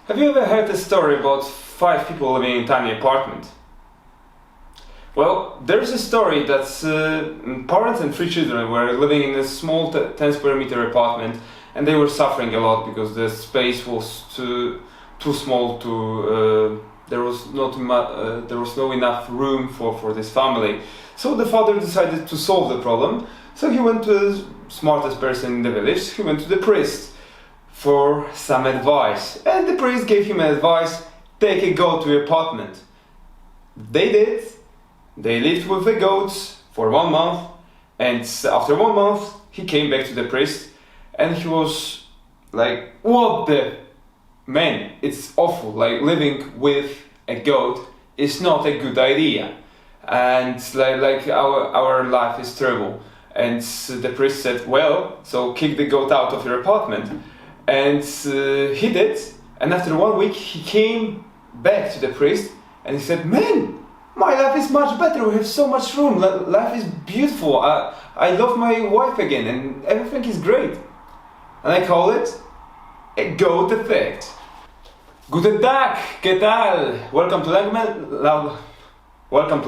Have you ever heard a story about 5 people living in a tiny apartment? Well, there's a story that parents and 3 children were living in a small 10 square meter apartment, and they were suffering a lot because the space was too small to there was no enough room for this family. So the father decided to solve the problem. So he went to the smartest person in the village. He went to the priest for some advice, and the priest gave him advice: take a goat to your apartment. They did. They lived with the goats for 1 month, and after 1 month he came back to the priest, and he was like, what the man, it's awful, like living with a goat is not a good idea, and like our life is terrible. And the priest said, well, so kick the goat out of your apartment. And he did, and after 1 week he came back to the priest and he said, man, my life is much better, we have so much room, life is beautiful, I love my wife again and everything is great. And I call it a goat effect. Guten Tag, ¿qué tal? Welcome to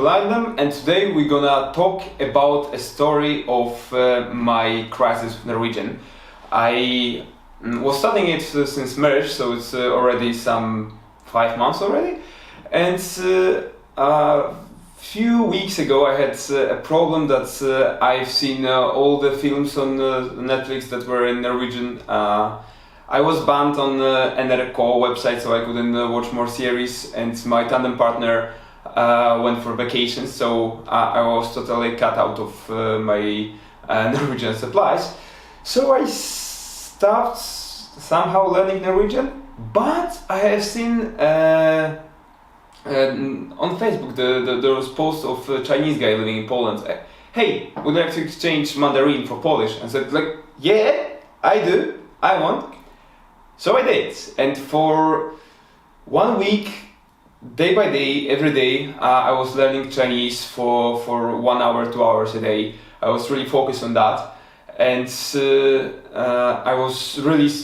London, and today we're gonna talk about a story of my crisis with Norwegian. I was studying it since March, so it's already some 5 months already. And a few weeks ago I had a problem that I've seen all the films on Netflix that were in Norwegian. I was banned on NRK website, so I couldn't watch more series, and my tandem partner went for vacation, so I was totally cut out of my Norwegian supplies. So I stopped somehow learning Norwegian, but I have seen on Facebook there was post of a Chinese guy living in Poland. Hey, would you like to exchange Mandarin for Polish? And said like, yeah, I do, I want. So I did, and for 1 week, day by day, every day, I was learning Chinese for 1 hour, 2 hours a day. I was really focused on that, and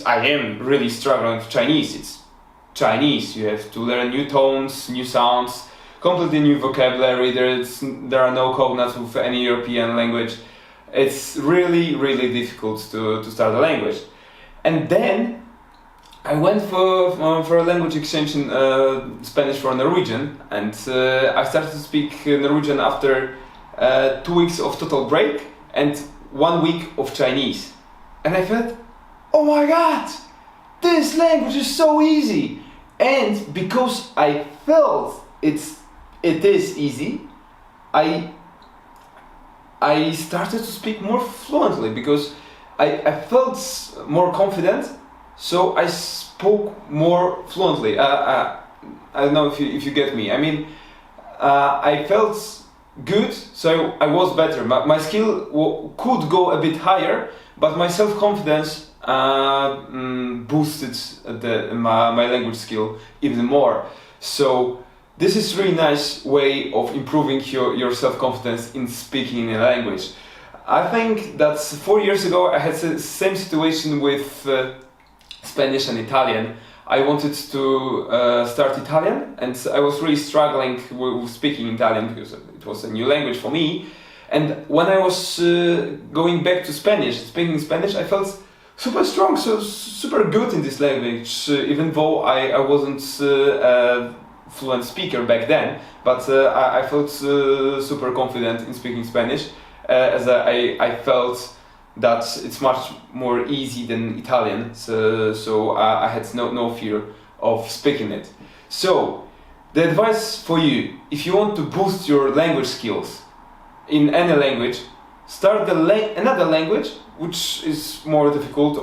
I am really struggling with Chinese. It's Chinese. You have to learn new tones, new sounds, completely new vocabulary. There are no cognates with any European language. It's really, really difficult to start a language. And then I went for a language exchange in Spanish for Norwegian, and I started to speak Norwegian after 2 weeks of total break and 1 week of Chinese. And I felt, oh my god, this language is so easy. And because I felt it is easy, I started to speak more fluently because I felt more confident. So I spoke more fluently. I don't know if you get me. I mean, I felt good, so I was better. My skill could go a bit higher, but my self-confidence boosted my language skill even more. So this is really nice way of improving your self-confidence in speaking in a language. I think that 4 years ago I had the same situation with Spanish and Italian. I wanted to start Italian, and I was really struggling with speaking Italian because it was a new language for me. And when I was going back to speaking Spanish, I felt super strong, so super good in this language, even though I wasn't a fluent speaker back then. But I felt super confident in speaking Spanish, as I felt that it's much more easy than Italian, so I had no fear of speaking it. So the advice for you, if you want to boost your language skills in any language, start another language which is more difficult,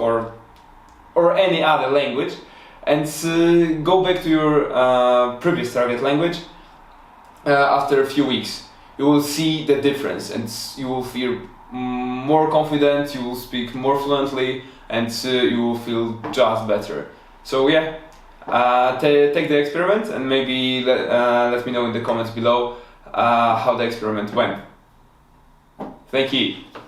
or any other language, and go back to your previous target language after a few weeks. You will see the difference, and you will feel more confident, you will speak more fluently, and you will feel just better. So yeah, take the experiment, and maybe let me know in the comments below how the experiment went. Thank you.